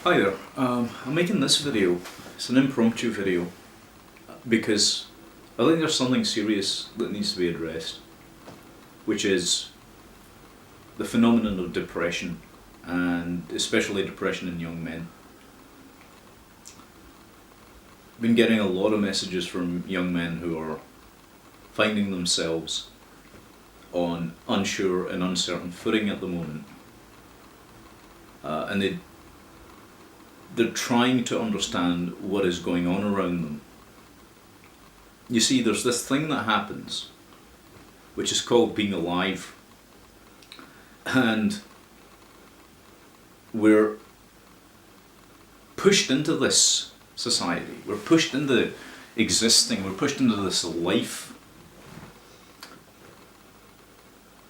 Hi there, I'm making this video. It's an impromptu video because I think there's something serious that needs to be addressed, which is the phenomenon of depression, and especially depression in young men. I've been getting a lot of messages from young men who are finding themselves on unsure and uncertain footing at the moment, and they're trying to understand what is going on around them. You see, there's this thing that happens, which is called being alive. And we're pushed into this society, we're pushed into existing, we're pushed into this life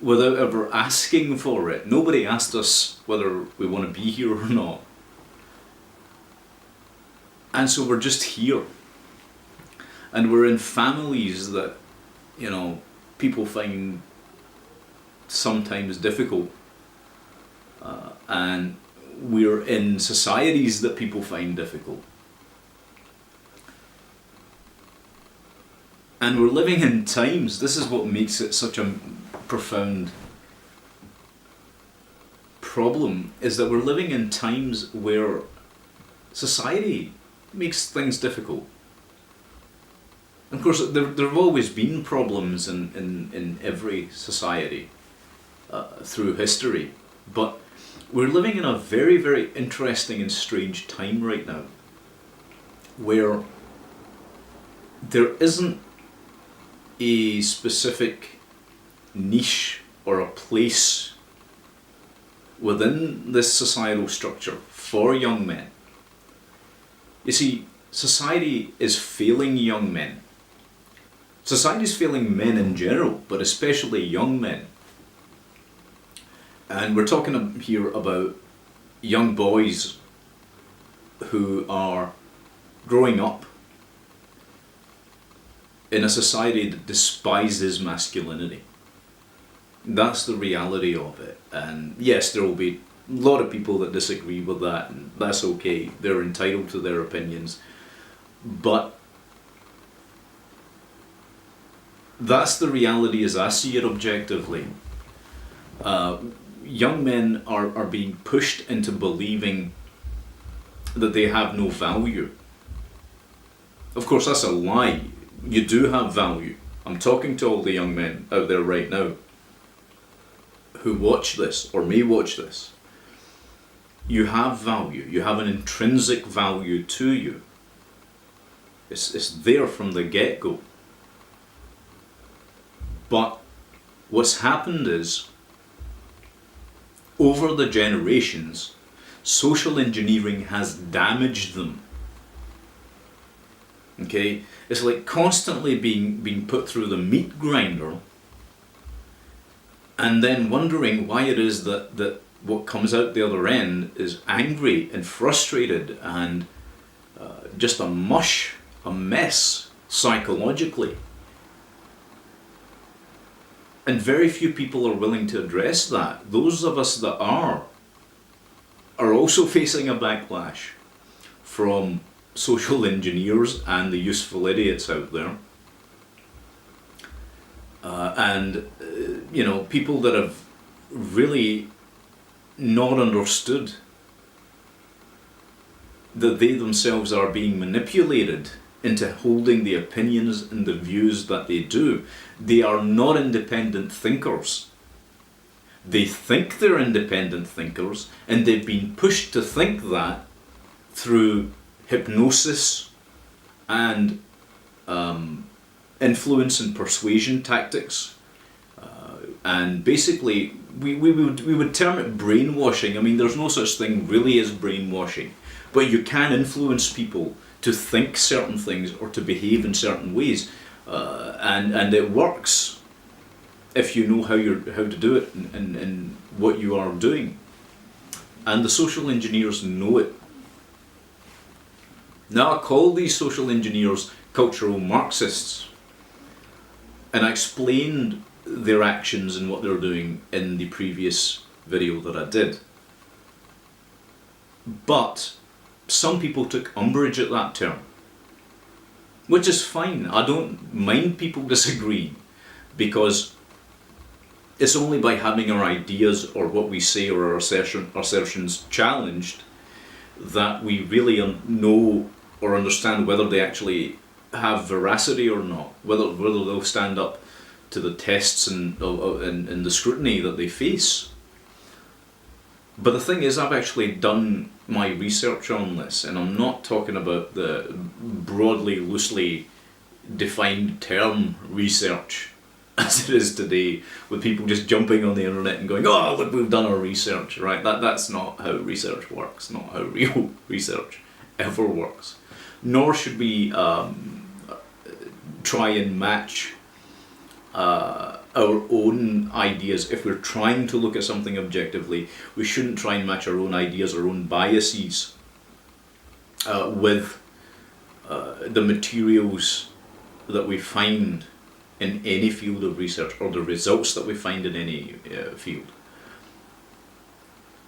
without ever asking for it. Nobody asked us whether we want to be here or not. And so we're just here. And we're in families that, people find sometimes difficult. And we're in societies that people find difficult. And we're living in times, this is what makes it such a profound problem, is that we're living in times where society makes things difficult. Of course, there have always been problems in every society through history, but we're living in a very, very interesting and strange time right now, where there isn't a specific niche or a place within this societal structure for young men. You see, society is failing young men. Society is failing men in general, but especially young men. And we're talking here about young boys who are growing up in a society that despises masculinity. That's the reality of it. And yes, there will be a lot of people that disagree with that, and that's okay. They're entitled to their opinions. But that's the reality as I see it objectively. Young men are being pushed into believing that they have no value. Of course, that's a lie. You do have value. I'm talking to all the young men out there right now who watch this or may watch this. You have value. You have an intrinsic value to you. It's there from the get-go. But what's happened is, over the generations, social engineering has damaged them. Okay? It's like constantly being put through the meat grinder and then wondering why it is that what comes out the other end is angry and frustrated and just a mush, a mess psychologically. And very few people are willing to address that. Those of us that are also facing a backlash from social engineers and the useful idiots out there. People that have really not understood that they themselves are being manipulated into holding the opinions and the views that they do. They are not independent thinkers. They think they're independent thinkers, and they've been pushed to think that through hypnosis and influence and persuasion tactics. And basically, we would term it brainwashing. I mean, there's no such thing really as brainwashing, but you can influence people to think certain things or to behave in certain ways, and it works if you know how to do it and what you are doing. And the social engineers know it. Now I call these social engineers cultural Marxists, and I explained their actions and what they're doing in the previous video that I did. But some people took umbrage at that term, which is fine. I don't mind people disagreeing, because it's only by having our ideas or what we say or our assertions challenged that we really know or understand whether they actually have veracity or not, whether they'll stand up to the tests and the scrutiny that they face. But the thing is, I've actually done my research on this, and I'm not talking about the broadly, loosely defined term research as it is today, with people just jumping on the internet and going, oh, look, we've done our research, right? That's not how research works, not how real research ever works. Nor should we try and match our own ideas. If we're trying to look at something objectively, we shouldn't try and match our own ideas, our own biases with the materials that we find in any field of research, or the results that we find in any field.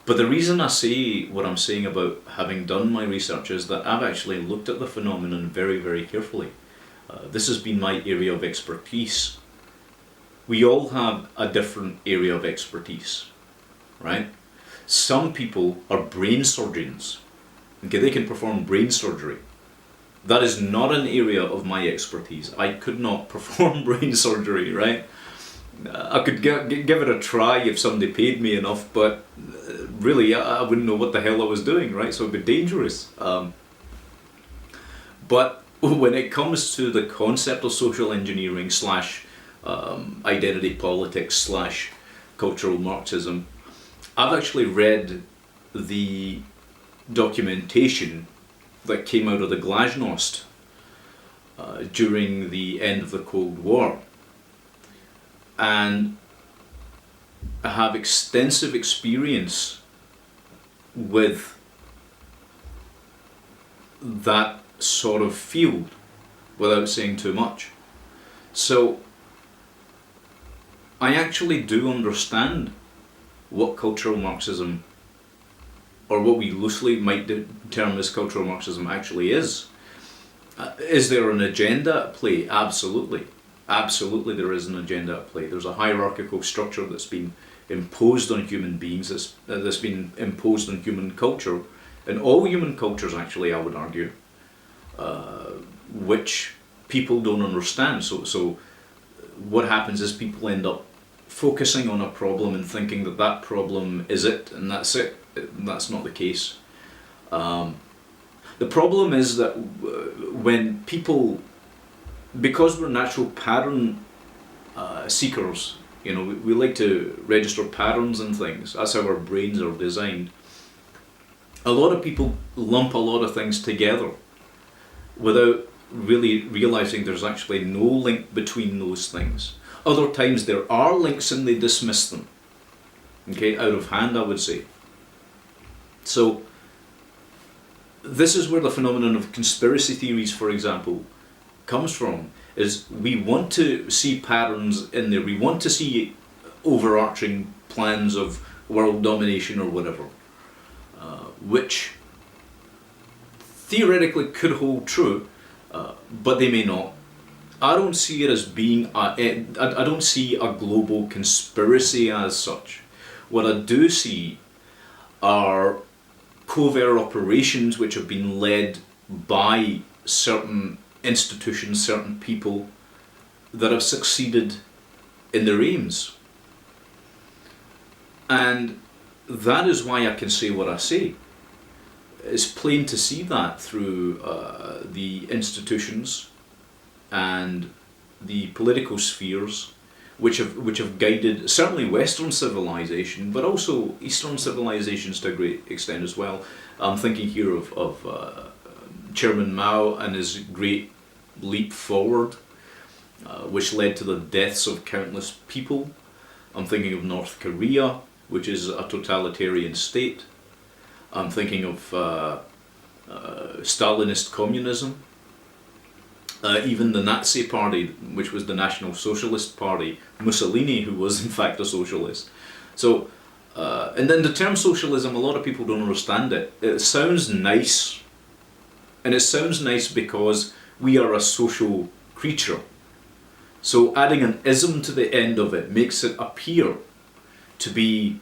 But the reason I say what I'm saying about having done my research is that I've actually looked at the phenomenon very, very carefully. This has been my area of expertise. We all have a different area of expertise, right? Some people are brain surgeons. Okay, they can perform brain surgery. That is not an area of my expertise. I could not perform brain surgery, right? I could give it a try if somebody paid me enough, but really I wouldn't know what the hell I was doing, right? So it'd be dangerous. But when it comes to the concept of social engineering slash identity politics slash cultural Marxism, I've actually read the documentation that came out of the Glasnost during the end of the Cold War, and I have extensive experience with that sort of field without saying too much. So I actually do understand what cultural Marxism, or what we loosely might term as cultural Marxism, actually is. Is there an agenda at play? Absolutely. Absolutely there is an agenda at play. There's a hierarchical structure that's been imposed on human beings, that's been imposed on human culture, and all human cultures actually, I would argue, which people don't understand. So what happens is people end up focusing on a problem and thinking that that problem is it, and that's it. That's not the case. The problem is that when people, because we're natural pattern seekers, you know, we like to register patterns and things. That's how our brains are designed. A lot of people lump a lot of things together without really realizing there's actually no link between those things. Other times there are links and they dismiss them. Okay, out of hand, I would say. So this is where the phenomenon of conspiracy theories, for example, comes from. Is we want to see patterns in there. We want to see overarching plans of world domination or whatever, which theoretically could hold true, but they may not. I don't see it as being I don't see a global conspiracy as such. What I do see are covert operations which have been led by certain institutions, certain people that have succeeded in their aims. And that is why I can say what I say. It's plain to see that through the institutions and the political spheres which have guided certainly Western civilization, but also Eastern civilizations to a great extent as well. I'm thinking here of Chairman Mao and his great leap forward, which led to the deaths of countless people. I'm thinking of North Korea, which is a totalitarian state. I'm thinking of Stalinist communism. Even the Nazi party, which was the National Socialist Party, Mussolini, who was in fact a socialist. So, and then the term socialism, a lot of people don't understand it. It sounds nice, And it sounds nice because we are a social creature. So adding an ism to the end of it makes it appear to be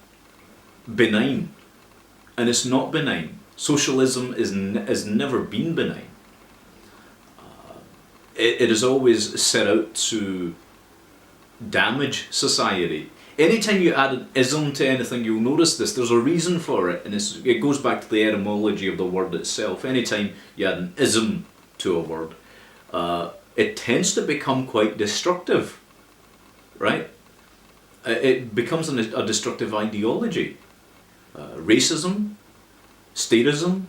benign. And it's not benign. Socialism has never been benign. It is always set out to damage society. Anytime you add an ism to anything, you'll notice this. There's a reason for it, and it goes back to the etymology of the word itself. Anytime you add an ism to a word, it tends to become quite destructive, right? It becomes a destructive ideology. Racism, statism,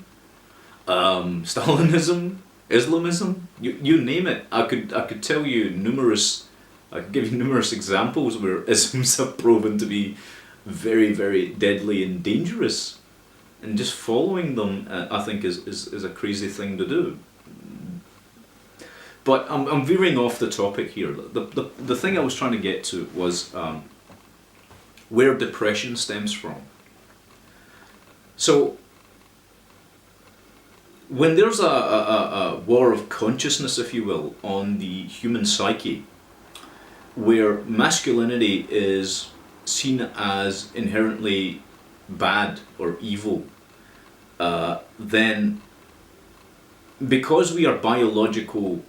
Stalinism, Islamism, you name it. I could tell you I could give you numerous examples where isms have proven to be very, very deadly and dangerous. And just following them, I think, is a crazy thing to do. But I'm veering off the topic here. The thing I was trying to get to was where depression stems from. So, when there's a war of consciousness, if you will, on the human psyche, where masculinity is seen as inherently bad or evil, then because we are biological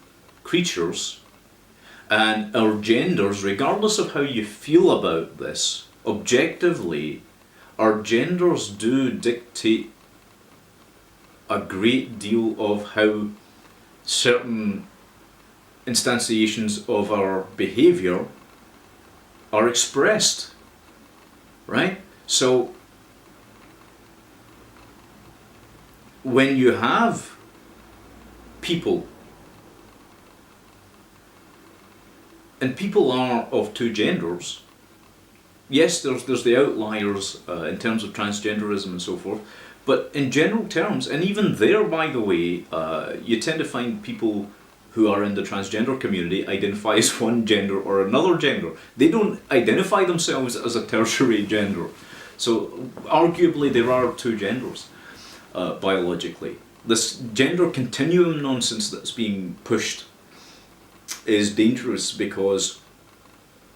creatures, and our genders, regardless of how you feel about this, objectively, our genders do dictate a great deal of how certain instantiations of our behavior are expressed, right? So when you have people, and people are of two genders, yes, there's the outliers in terms of transgenderism and so forth, but in general terms, and even there, by the way, you tend to find people who are in the transgender community identify as one gender or another gender. They don't identify themselves as a tertiary gender. So arguably there are two genders biologically. This gender continuum nonsense that's being pushed is dangerous because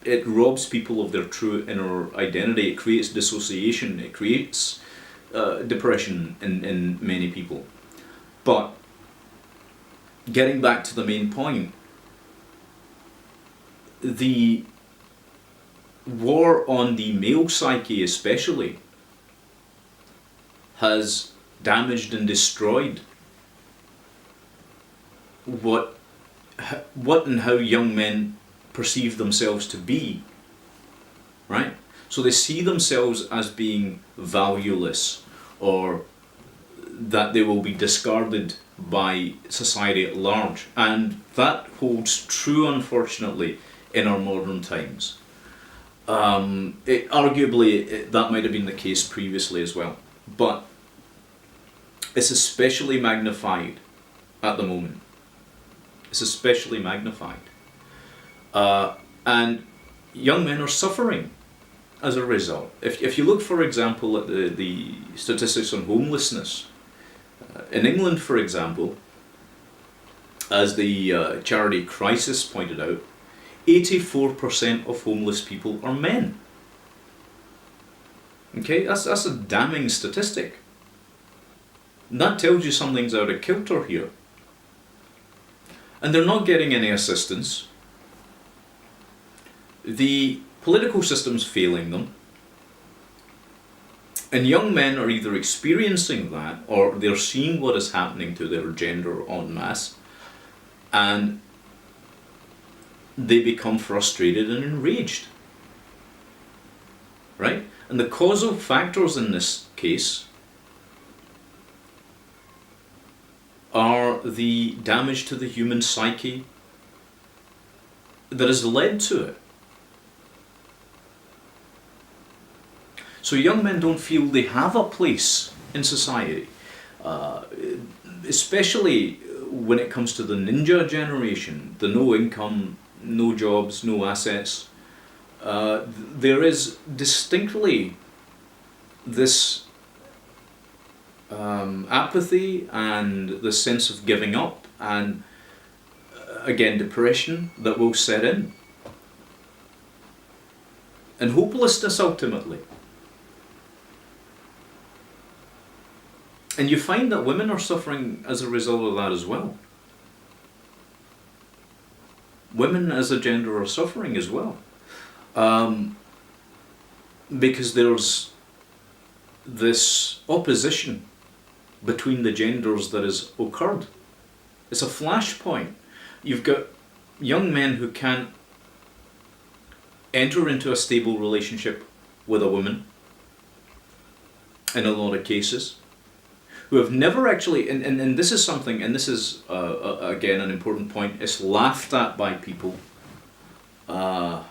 it robs people of their true inner identity. It creates dissociation. It creates depression in many people. But getting back to the main point, the war on the male psyche especially has damaged and destroyed what and how young men perceive themselves to be, right? So they see themselves as being valueless, or that they will be discarded by society at large, and that holds true, unfortunately, in our modern times. Arguably, that might have been the case previously as well, but it's especially magnified at the moment. It's especially magnified. And young men are suffering as a result. If you look, for example, at the statistics on homelessness, in England, for example, as the charity Crisis pointed out, 84% of homeless people are men. Okay, that's a damning statistic. And that tells you something's out of kilter here. And they're not getting any assistance. The political system's failing them. And young men are either experiencing that, or they're seeing what is happening to their gender en masse, and they become frustrated and enraged. Right? And the causal factors in this case are the damage to the human psyche that has led to it. So young men don't feel they have a place in society, especially when it comes to the ninja generation, the no income, no jobs, no assets. There is distinctly this apathy and the sense of giving up and again depression that will set in, and hopelessness ultimately. And you find that women are suffering as a result of that as well. Women as a gender are suffering as well. Because there's this opposition between the genders that has occurred. It's a flashpoint. You've got young men who can't enter into a stable relationship with a woman, in a lot of cases, who have never actually, and this is something, and this is again an important point, it's laughed at by people. I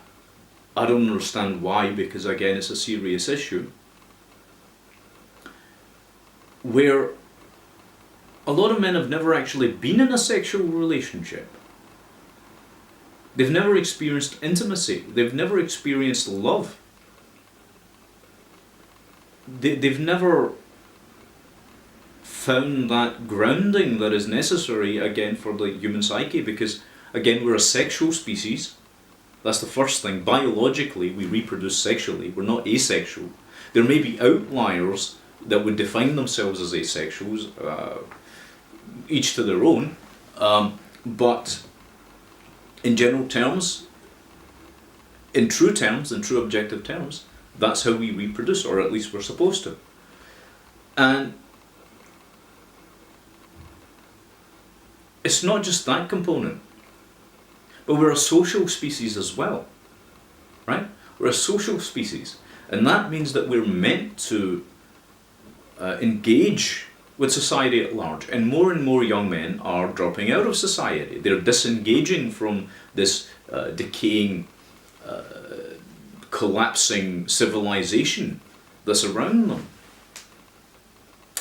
don't understand why, because again it's a serious issue, where a lot of men have never actually been in a sexual relationship. They've never experienced intimacy. They've never experienced love. They've never found that grounding that is necessary, again, for the human psyche, because, again, we're a sexual species. That's the first thing. Biologically, we reproduce sexually. We're not asexual. There may be outliers that would define themselves as asexuals, each to their own, but in general terms, in true objective terms, that's how we reproduce, or at least we're supposed to. And it's not just that component, but we're a social species as well, right? We're a social species, and that means that we're meant to engage with society at large, and more young men are dropping out of society. They're disengaging from this decaying, collapsing civilization that's around them.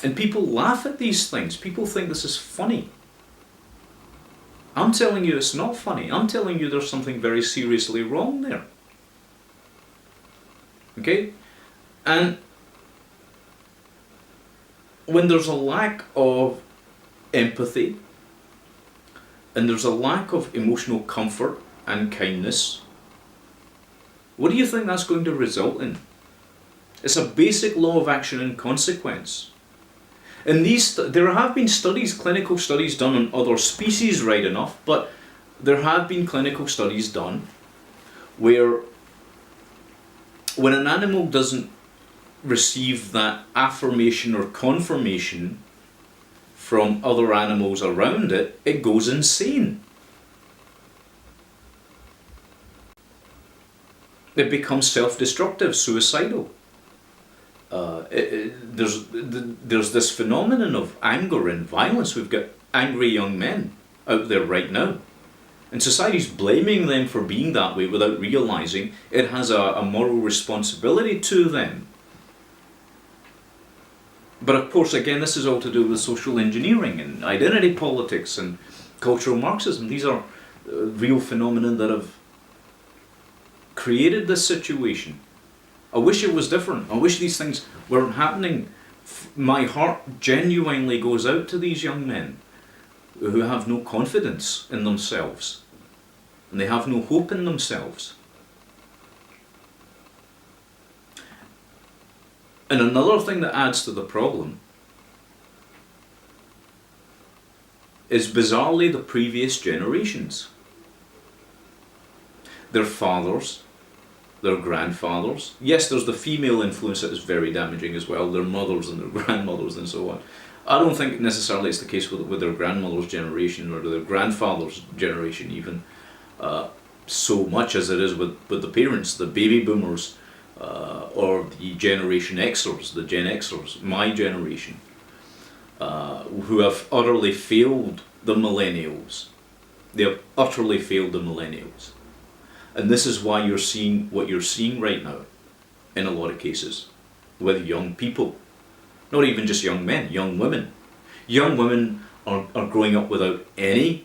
And people laugh at these things. People think this is funny. I'm telling you it's not funny. I'm telling you there's something very seriously wrong there. Okay? And when there's a lack of empathy, and there's a lack of emotional comfort and kindness, what do you think that's going to result in? It's a basic law of action and consequence. And there have been studies, clinical studies done on other species, right enough, but there have been clinical studies done where when an animal doesn't receive that affirmation or confirmation from other animals around it, it goes insane. It becomes self-destructive, suicidal. There's this phenomenon of anger and violence. We've got angry young men out there right now, and society's blaming them for being that way without realizing it has a moral responsibility to them. But of course, again, this is all to do with social engineering and identity politics and cultural Marxism. These are real phenomena that have created this situation. I wish it was different. I wish these things weren't happening. My heart genuinely goes out to these young men who have no confidence in themselves, and they have no hope in themselves. And another thing that adds to the problem is bizarrely the previous generations. Their fathers, their grandfathers. Yes, there's the female influence that is very damaging as well, their mothers and their grandmothers and so on. I don't think necessarily it's the case with their grandmother's generation or their grandfather's generation even, so much as it is with the parents, the baby boomers, or the Generation Xers, the Gen Xers, my generation, who have utterly failed the millennials. They have utterly failed the millennials. And this is why you're seeing what you're seeing right now, in a lot of cases, with young people. Not even just young men, young women. Young women are growing up without any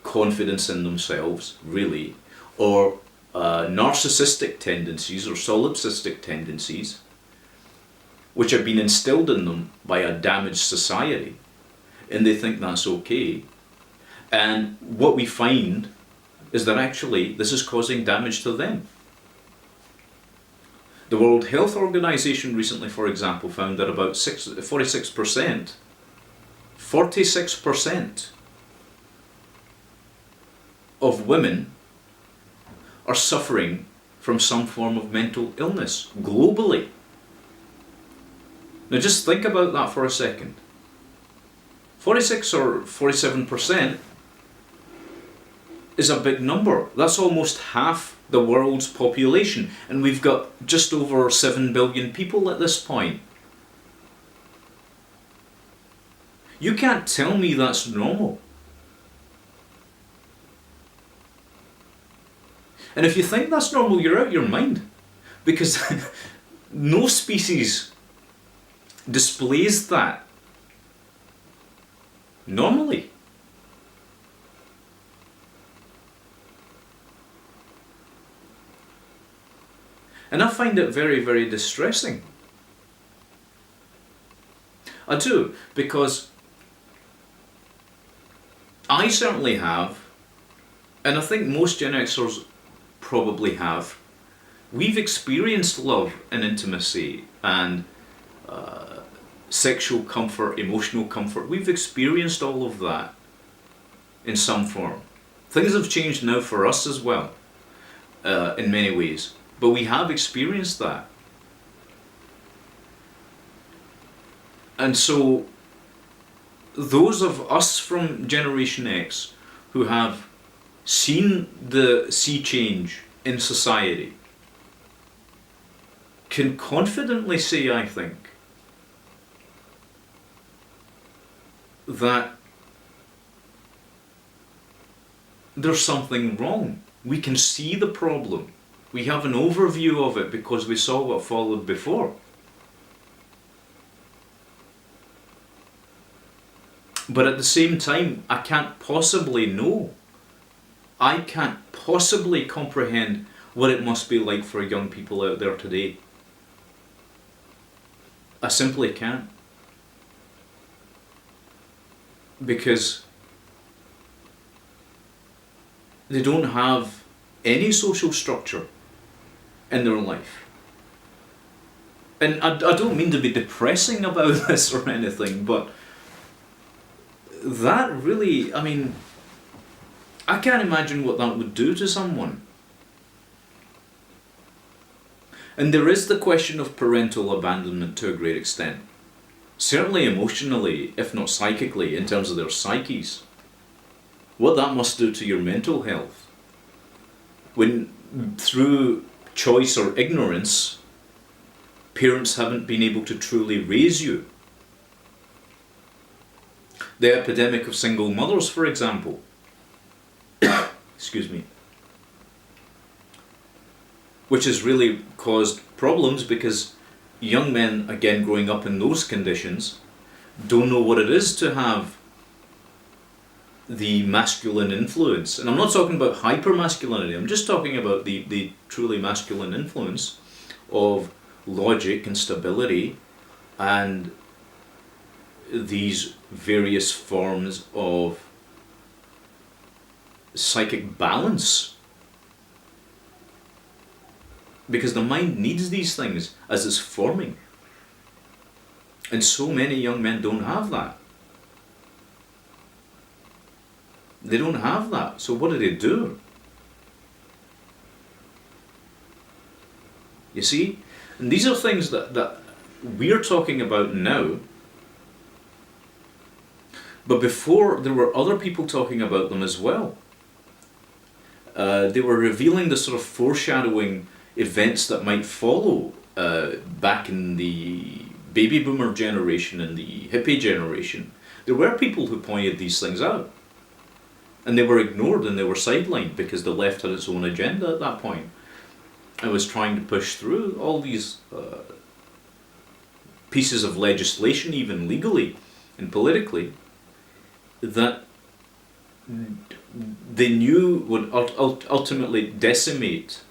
confidence in themselves, really, or narcissistic tendencies or solipsistic tendencies. which have been instilled in them by a damaged society, and they think that's okay. And what we find is that actually this is causing damage to them. The World Health Organization recently, for example, found that about 46% of women are suffering from some form of mental illness globally. Now just think about that for a second. 46 or 47% is a big number. That's almost half the world's population, and we've got just over 7 billion people at this point. You can't tell me that's normal. And if you think that's normal, you're out of your mind, because no species displays that normally. And I find it very, very distressing. I do, because I certainly have, and I think most Gen Xers probably have, we've experienced love and intimacy and sexual comfort, emotional comfort. We've experienced all of that in some form. Things have changed now for us as well, in many ways. But we have experienced that. And so those of us from Generation X who have seen the sea change in society can confidently say, I think, that there's something wrong. We can see the problem. We have an overview of it because we saw what followed before. But at the same time, I can't possibly know. I can't possibly comprehend what it must be like for young people out there today. I simply can't. Because they don't have any social structure in their life. And I don't mean to be depressing about this or anything, but that really, I mean, I can't imagine what that would do to someone. And there is the question of parental abandonment to a great extent. Certainly emotionally, if not psychically, in terms of their psyches. What that must do to your mental health. When through choice or ignorance, parents haven't been able to truly raise you. The epidemic of single mothers, for example, excuse me, which has really caused problems because young men, again growing up in those conditions, don't know what it is to have the masculine influence. And I'm not talking about hyper-masculinity, I'm just talking about the truly masculine influence of logic and stability and these various forms of psychic balance. Because the mind needs these things as it's forming. And so many young men don't have that. They don't have that. So what do? You see? And these are things that we're talking about now. But before, there were other people talking about them as well. They were revealing the sort of foreshadowing events that might follow back in the baby boomer generation and the hippie generation. There were people who pointed these things out. And they were ignored and they were sidelined because the left had its own agenda at that point. And was trying to push through all these pieces of legislation, even legally and politically, that they knew would ultimately decimate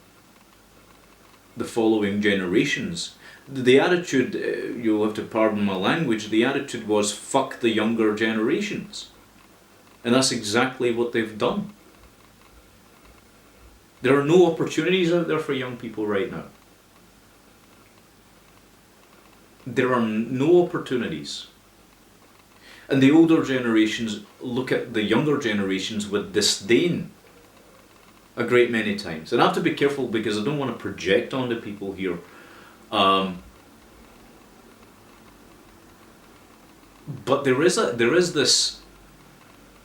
the following generations the attitude, you'll have to pardon my language, the attitude was fuck the younger generations. And that's exactly what they've done. There are no opportunities out there for young people right now. There are no opportunities. And the older generations look at the younger generations with disdain a great many times. And I have to be careful because I don't want to project onto people here. But there is this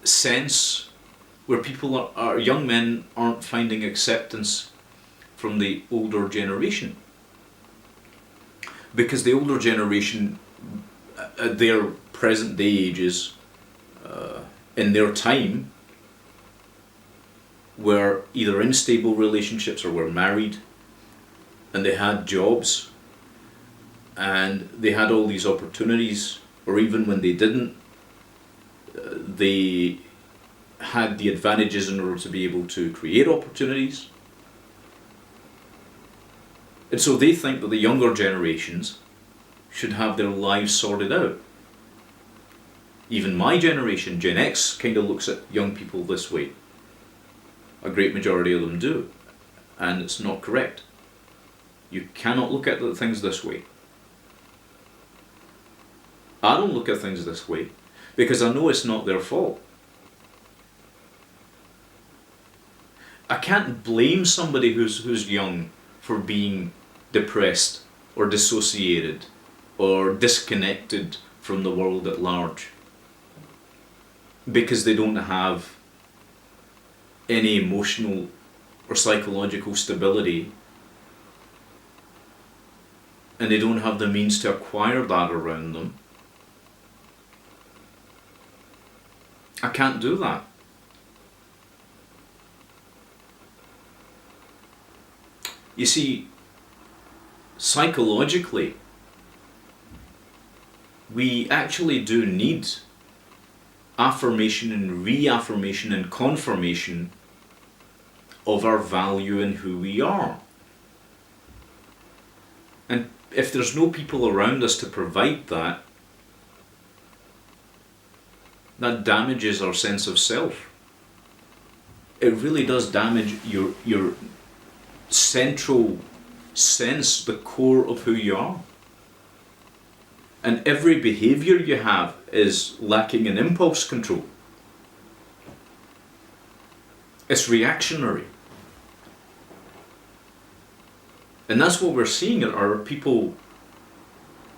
sense where people are young men aren't finding acceptance from the older generation. Because the older generation, at their present day ages, in their time, were either in stable relationships or were married, and they had jobs, and they had all these opportunities, or even when they didn't, they had the advantages in order to be able to create opportunities. And so they think that the younger generations should have their lives sorted out. Even my generation, Gen X, kind of looks at young people this way. A great majority of them do. And it's not correct. You cannot look at things this way. I don't look at things this way because I know it's not their fault. I can't blame somebody who's young for being depressed or dissociated or disconnected from the world at large because they don't have any emotional or psychological stability and they don't have the means to acquire that around them. I can't do that. You see, psychologically, we actually do need affirmation and reaffirmation and confirmation of our value and who we are. And if there's no people around us to provide that, that damages our sense of self. It really does damage your central sense, the core of who you are. And every behavior you have is lacking in impulse control. It's reactionary. And that's what we're seeing are people,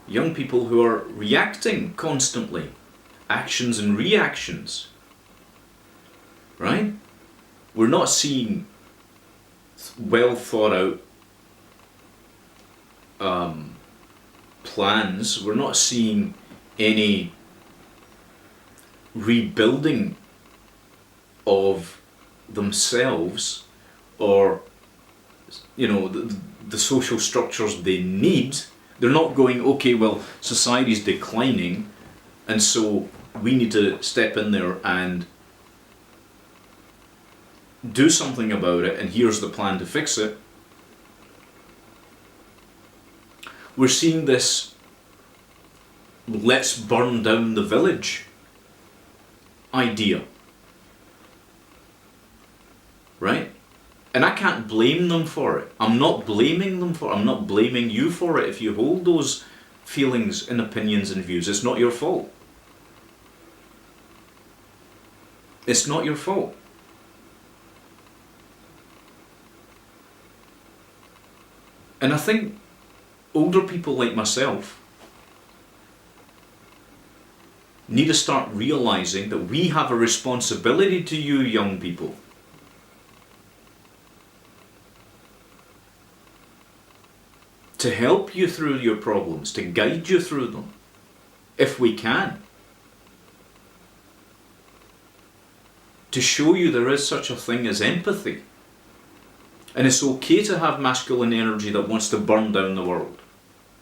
young people who are reacting constantly. Actions and reactions. Right? We're not seeing well thought out plans. We're not seeing any rebuilding of themselves or the social structures they need. They're not going, okay, well, society's declining and so we need to step in there and do something about it and here's the plan to fix it. We're seeing this let's burn down the village idea. Right? And I can't blame them for it. I'm not blaming them for it. I'm not blaming you for it if you hold those feelings and opinions and views. It's not your fault. It's not your fault. And I think older people like myself need to start realizing that we have a responsibility to you young people. To help you through your problems, to guide you through them, if we can. To show you there is such a thing as empathy. And it's okay to have masculine energy that wants to burn down the world.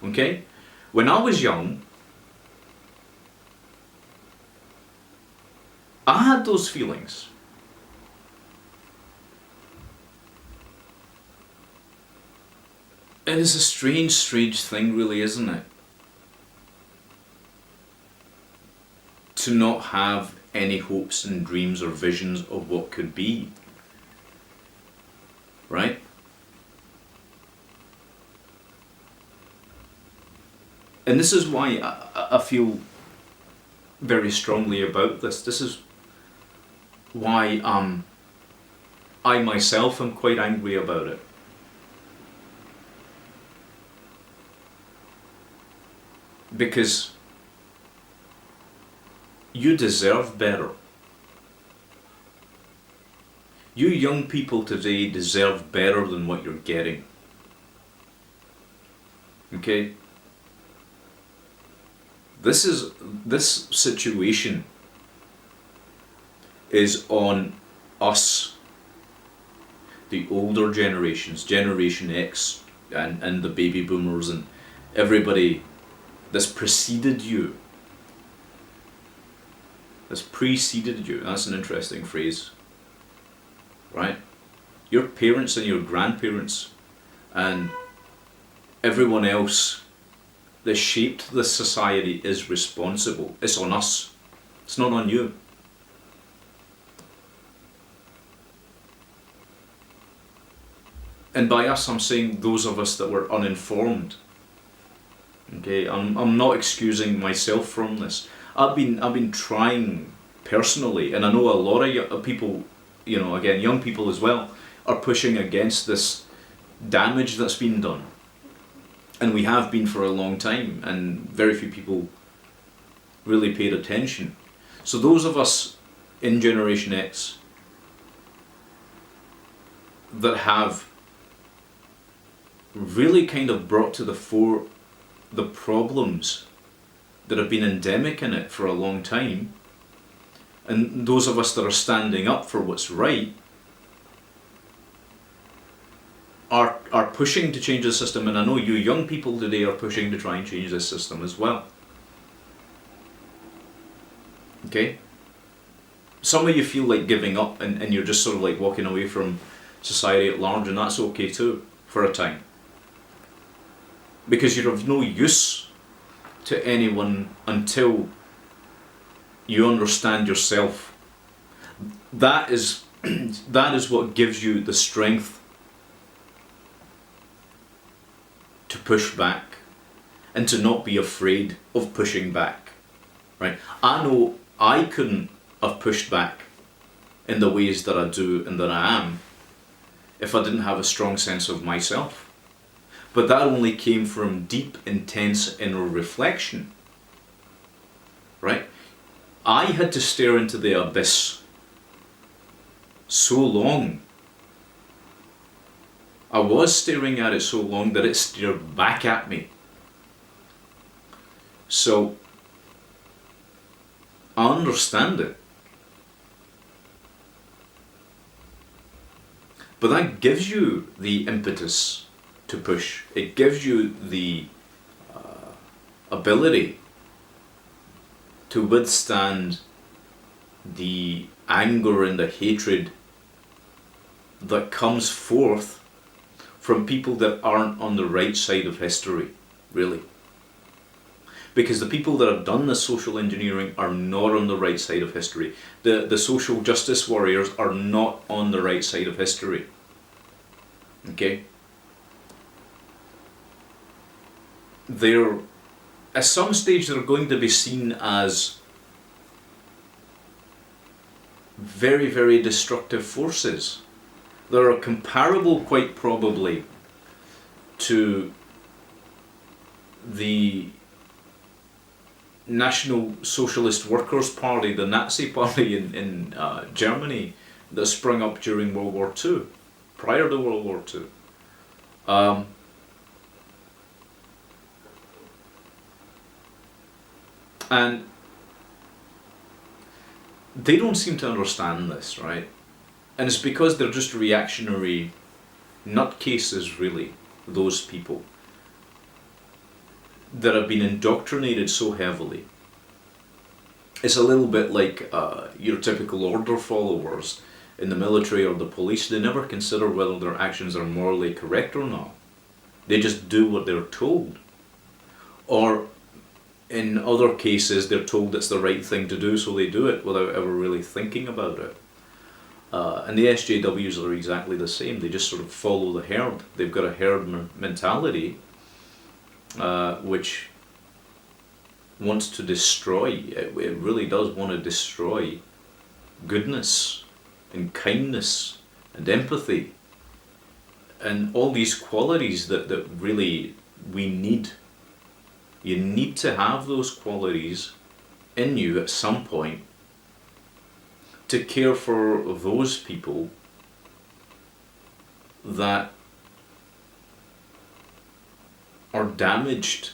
Okay? When I was young, I had those feelings. It is a strange, strange thing, really, isn't it? To not have any hopes and dreams or visions of what could be. Right? And this is why I feel very strongly about this. This is why I myself am quite angry about it. Because you deserve better. You young people today deserve better than what you're getting. Okay? This situation is on us, the older generations, Generation X and the baby boomers and everybody that's preceded you. That's preceded you. That's an interesting phrase. Right? Your parents and your grandparents and everyone else that shaped this society is responsible. It's on us. It's not on you. And by us, I'm saying those of us that were uninformed. Okay, I'm not excusing myself from this. I've been trying personally, and I know a lot of people, again, young people as well, are pushing against this damage that's been done. And we have been for a long time, and very few people really paid attention. So those of us in Generation X that have really kind of brought to the fore the problems that have been endemic in it for a long time, and those of us that are standing up for what's right are pushing to change the system, and I know you young people today are pushing to try and change this system as well. Okay? Some of you feel like giving up and you're just sort of like walking away from society at large, and that's okay too, for a time. Because you're of no use to anyone until you understand yourself. That is what gives you the strength to push back and to not be afraid of pushing back. Right? I know I couldn't have pushed back in the ways that I do and that I am if I didn't have a strong sense of myself. But that only came from deep, intense inner reflection. Right? I had to stare into the abyss so long. I was staring at it so long that it stared back at me. So, I understand it. But that gives you the impetus to push. It gives you the ability to withstand the anger and the hatred that comes forth from people that aren't on the right side of history, really. Because the people that have done this social engineering are not on the right side of history. The social justice warriors are not on the right side of history. Okay? At some stage they're going to be seen as very, very destructive forces. They are comparable, quite probably, to the National Socialist Workers' Party, the Nazi party in Germany that sprung up during World War II, prior to World War II. And they don't seem to understand this, right? And it's because they're just reactionary nutcases, really, those people that have been indoctrinated so heavily. It's a little bit like your typical order followers in the military or the police. They never consider whether their actions are morally correct or not. They just do what they're told. Or in other cases, they're told it's the right thing to do, so they do it without ever really thinking about it. And the SJWs are exactly the same. They just sort of follow the herd. They've got a herd mentality, which wants to destroy. It really does want to destroy goodness and kindness and empathy and all these qualities that really we need. You need to have those qualities in you at some point to care for those people that are damaged.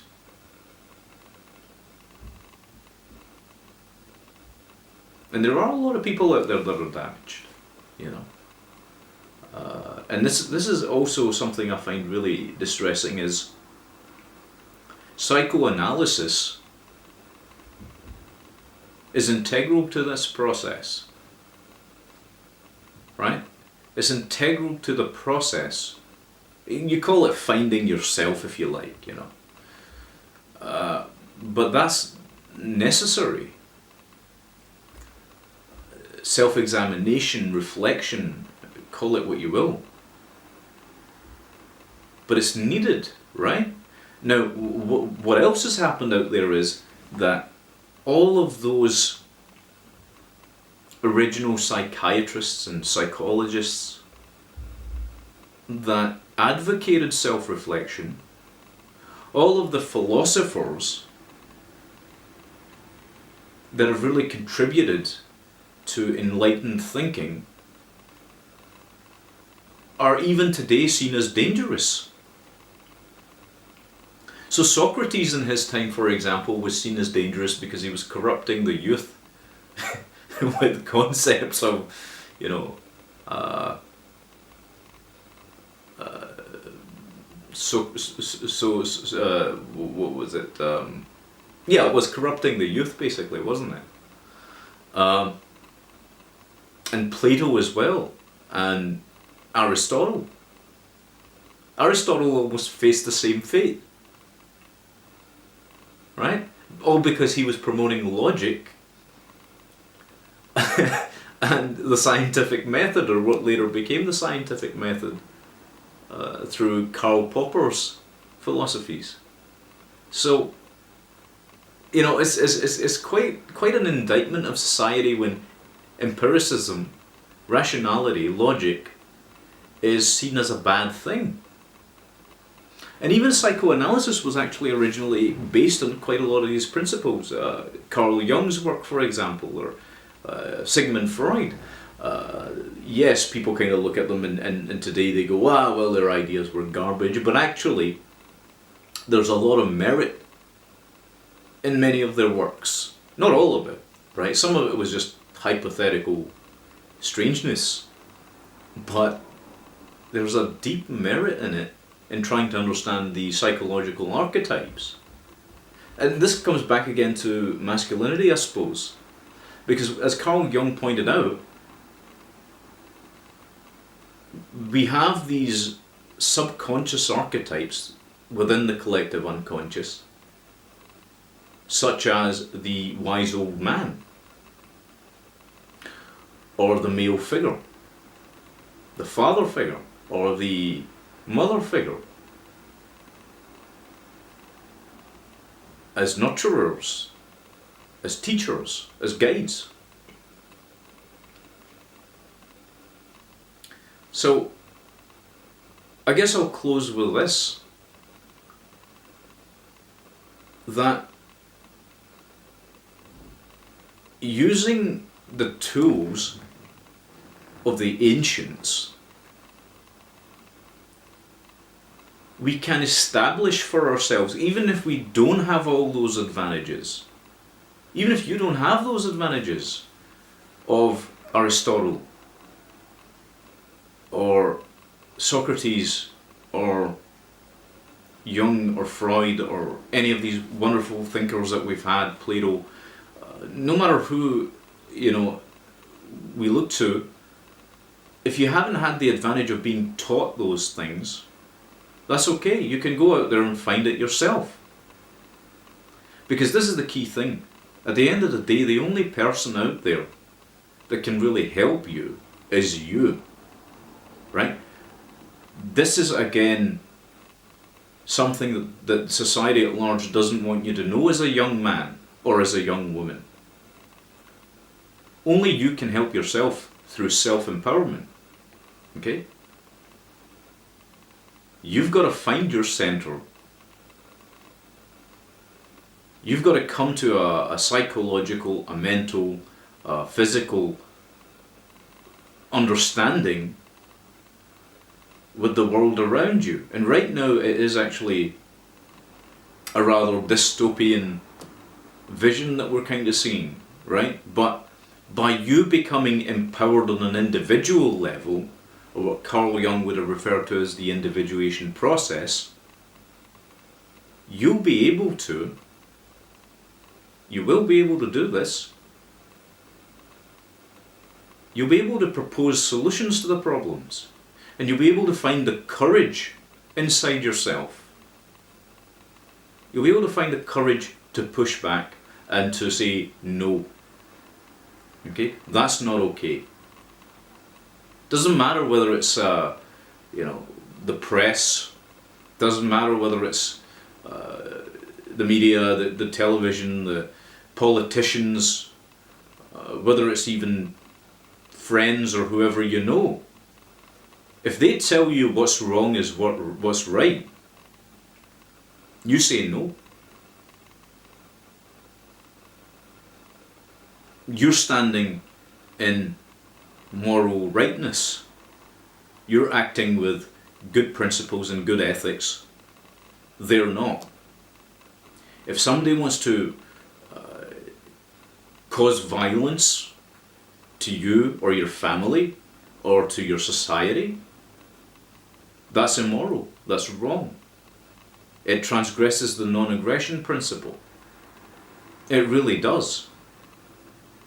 And there are a lot of people out there that are damaged, you know. And this is also something I find really distressing, is psychoanalysis is integral to this process, right? It's integral to the process. You call it finding yourself if you like, you know. But that's necessary. Self-examination, reflection, call it what you will. But it's needed, right? Now, what else has happened out there is that all of those original psychiatrists and psychologists that advocated self-reflection, all of the philosophers that have really contributed to enlightened thinking are even today seen as dangerous. So Socrates in his time, for example, was seen as dangerous because he was corrupting the youth with concepts of, you know, what was it? Yeah, it was corrupting the youth, basically, wasn't it? And Plato as well, and Aristotle. Aristotle almost faced the same fate, right? All because he was promoting logic and the scientific method, or what later became the scientific method, through Karl Popper's philosophies. So, you know, it's quite an indictment of society when empiricism, rationality, logic is seen as a bad thing. And even psychoanalysis was actually originally based on quite a lot of these principles. Carl Jung's work, for example, or Sigmund Freud. Yes, people kind of look at them and today they go, ah, well, their ideas were garbage. But actually, there's a lot of merit in many of their works. Not all of it, right? Some of it was just hypothetical strangeness. But there's a deep merit in it, in trying to understand the psychological archetypes. And this comes back again to masculinity, I suppose. Because as Carl Jung pointed out, we have these subconscious archetypes within the collective unconscious, such as the wise old man, or the male figure, the father figure, or the mother figure, as nurturers, as teachers, as guides. So, I guess I'll close with this, that using the tools of the ancients, we can establish for ourselves, even if we don't have all those advantages, even if you don't have those advantages of Aristotle or Socrates or Jung or Freud or any of these wonderful thinkers that we've had, Plato, no matter who, you know, we look to, if you haven't had the advantage of being taught those things, That's okay. You can go out there and find it yourself. Because this is the key thing. At the end of the day, the only person out there that can really help you is you. Right? This is, again, something that society at large doesn't want you to know as a young man or as a young woman. Only you can help yourself through self-empowerment. Okay? You've got to find your center. You've got to come to a psychological, a mental, physical understanding with the world around you. And right now it is actually a rather dystopian vision that we're kind of seeing, right? But by you becoming empowered on an individual level, or what Carl Jung would have referred to as the individuation process, you will be able to do this. You'll be able to propose solutions to the problems. And you'll be able to find the courage inside yourself. You'll be able to find the courage to push back and to say no. Okay? That's not okay. Doesn't matter whether it's the press. Doesn't matter whether it's the media, the television, the politicians, whether it's even friends or whoever you know. If they tell you what's wrong is what's right, you say no. You're standing in moral rightness. You're acting with good principles and good ethics. They're not. If somebody wants to cause violence to you or your family or to your society, that's immoral. That's wrong. It transgresses the non-aggression principle. It really does.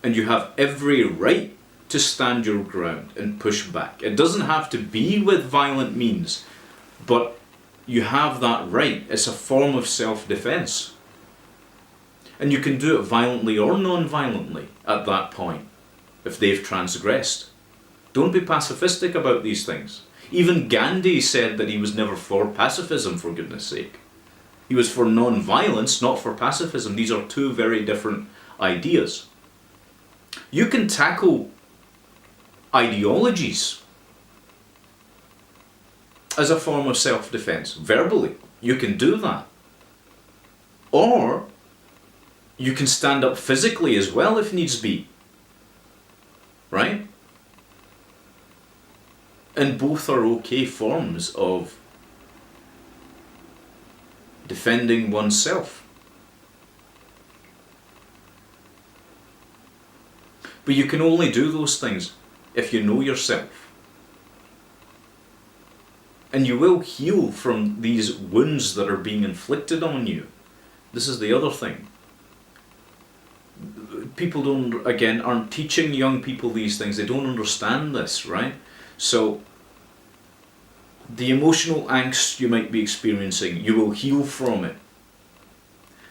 And you have every right to stand your ground and push back. It doesn't have to be with violent means, but you have that right. It's a form of self-defense. And you can do it violently or non-violently at that point, if they've transgressed. Don't be pacifistic about these things. Even Gandhi said that he was never for pacifism, for goodness sake. He was for non-violence, not for pacifism. These are two very different ideas. You can tackle ideologies as a form of self-defense, verbally. You can do that. Or you can stand up physically as well if needs be. Right? And both are okay forms of defending oneself. But you can only do those things if you know yourself. And you will heal from these wounds that are being inflicted on you. This is the other thing. People aren't teaching young people these things. They don't understand this, right? So, the emotional angst you might be experiencing, you will heal from it.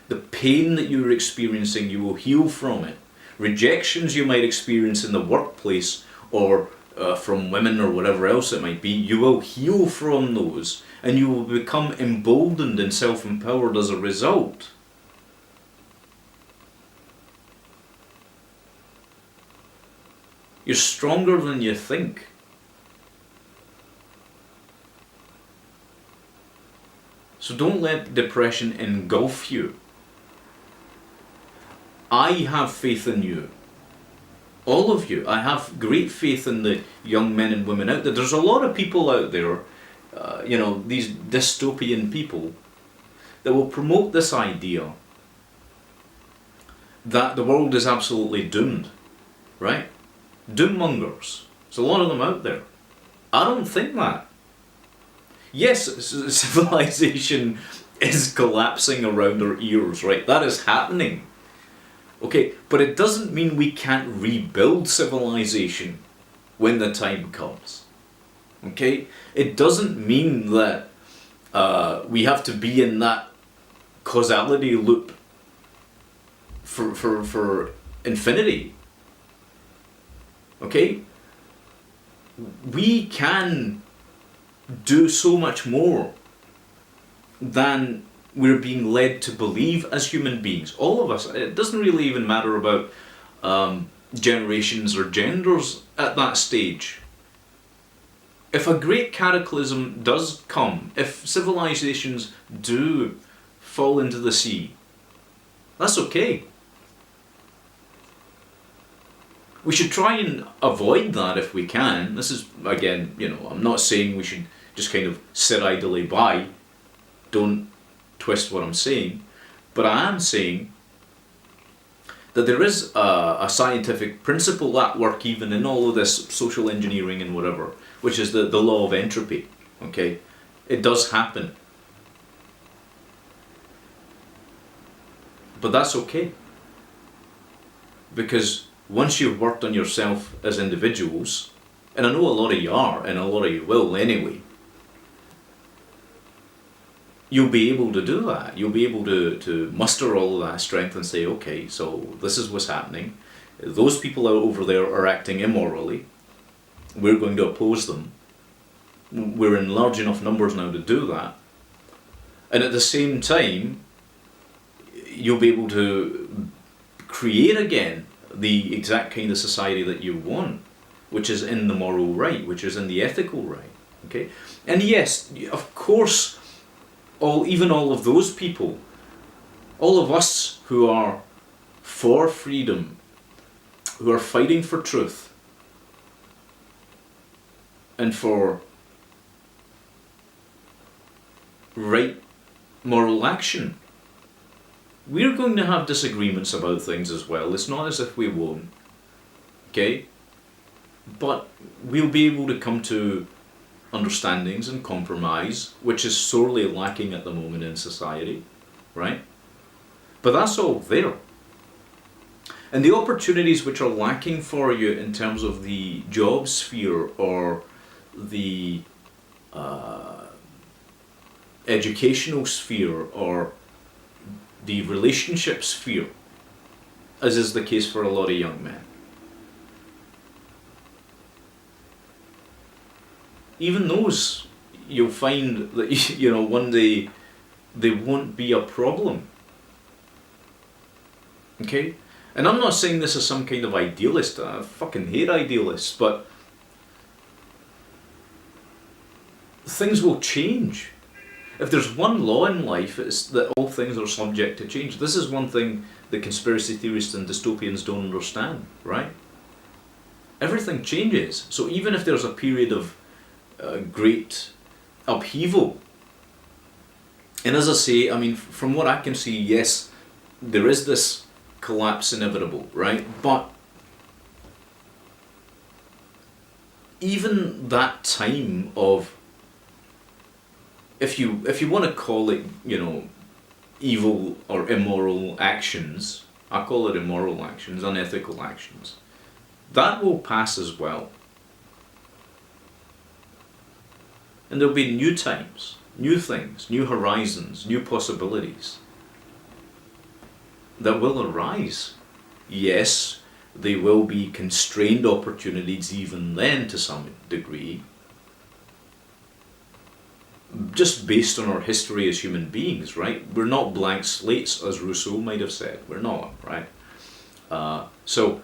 The pain that you're experiencing, you will heal from it. Rejections you might experience in the workplace or from women or whatever else it might be, you will heal from those and you will become emboldened and self-empowered as a result. You're stronger than you think. So don't let depression engulf you. I have faith in you. All of you. I have great faith in the young men and women out there. There's a lot of people out there, these dystopian people, that will promote this idea that the world is absolutely doomed, right? Doommongers. There's a lot of them out there. I don't think that. Yes, civilization is collapsing around our ears, right? That is happening. Okay, but it doesn't mean we can't rebuild civilization when the time comes. Okay? It doesn't mean that we have to be in that causality loop for infinity. Okay? We can do so much more than we're being led to believe as human beings. All of us. It doesn't really even matter about generations or genders at that stage. If a great cataclysm does come, if civilizations do fall into the sea, that's okay. We should try and avoid that if we can. This is, again, I'm not saying we should just kind of sit idly by. Don't twist what I'm saying. But I am saying that there is a scientific principle at work even in all of this social engineering and whatever, which is the law of entropy. Okay? It does happen. But that's okay. Because once you've worked on yourself as individuals, and I know a lot of you are, and a lot of you will anyway, you'll be able to do that. You'll be able to muster all of that strength and say, okay, so this is what's happening. Those people out over there are acting immorally. We're going to oppose them. We're in large enough numbers now to do that. And at the same time, you'll be able to create again the exact kind of society that you want, which is in the moral right, which is in the ethical right. Okay? And yes, of course, even all of those people, all of us who are for freedom, who are fighting for truth and for right moral action, we're going to have disagreements about things as well. It's not as if we won't. Okay? But we'll be able to come to understandings and compromise, which is sorely lacking at the moment in society. Right? But that's all there. And the opportunities which are lacking for you in terms of the job sphere or the educational sphere or the relationship sphere, as is the case for a lot of young men, even those, you'll find that one day they won't be a problem. Okay? And I'm not saying this as some kind of idealist. I fucking hate idealists, but things will change. If there's one law in life, it's that all things are subject to change. This is one thing the conspiracy theorists and dystopians don't understand, right? Everything changes. So even if there's a period of great upheaval, and as I say, I mean, from what I can see, yes, there is this collapse inevitable, right? But even that time of, if you want to call it, evil or immoral actions, I call it immoral actions, unethical actions, that will pass as well. And there'll be new times, new things, new horizons, new possibilities that will arise. Yes, they will be constrained opportunities even then to some degree, just based on our history as human beings, right? We're not blank slates, as Rousseau might have said. We're not, right? So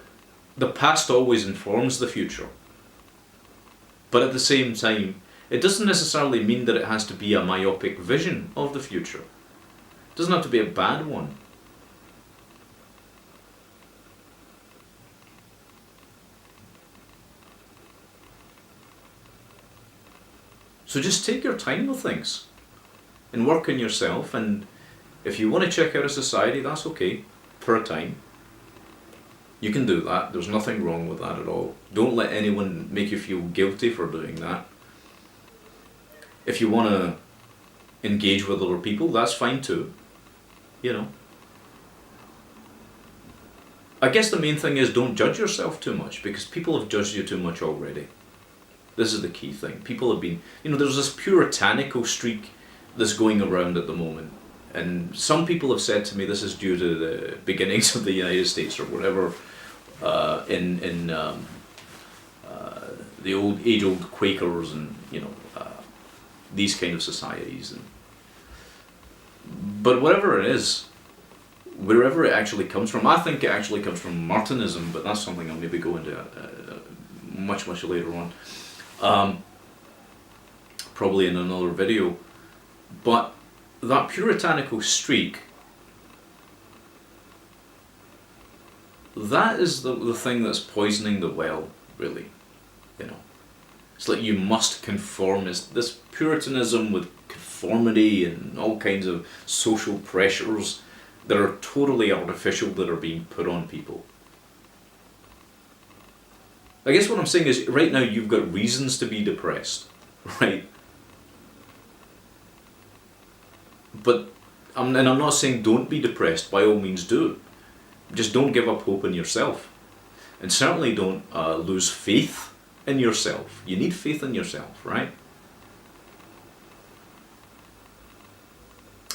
the past always informs the future. But at the same time, it doesn't necessarily mean that it has to be a myopic vision of the future. It doesn't have to be a bad one. So just take your time with things and work on yourself, and if you want to check out a society, that's okay, for a time. You can do that. There's nothing wrong with that at all. Don't let anyone make you feel guilty for doing that. If you want to engage with other people, that's fine too. I guess the main thing is don't judge yourself too much, because people have judged you too much already. This is the key thing. People have been, there's this puritanical streak that's going around at the moment. And some people have said to me this is due to the beginnings of the United States or whatever, in the age-old Quakers and these kind of societies. But whatever it is, wherever it actually comes from, I think it actually comes from Martinism, but that's something I'll maybe go into much later on, probably in another video. But that puritanical streak, that is the thing that's poisoning the well, really. It's like you must conform. It's this Puritanism with conformity and all kinds of social pressures that are totally artificial that are being put on people. I guess what I'm saying is, right now you've got reasons to be depressed, right? But, and I'm not saying don't be depressed, by all means do. Just don't give up hope in yourself. And certainly don't lose faith in yourself. You need faith in yourself, right?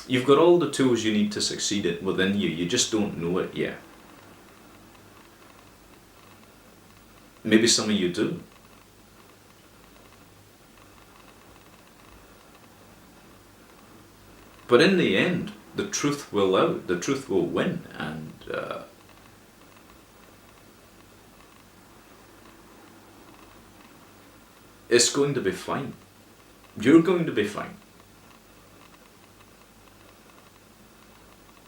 You've got all the tools you need to succeed at within you. You just don't know it yet. Maybe some of you do. But in the end, the truth will out. The truth will win. And it's going to be fine. You're going to be fine.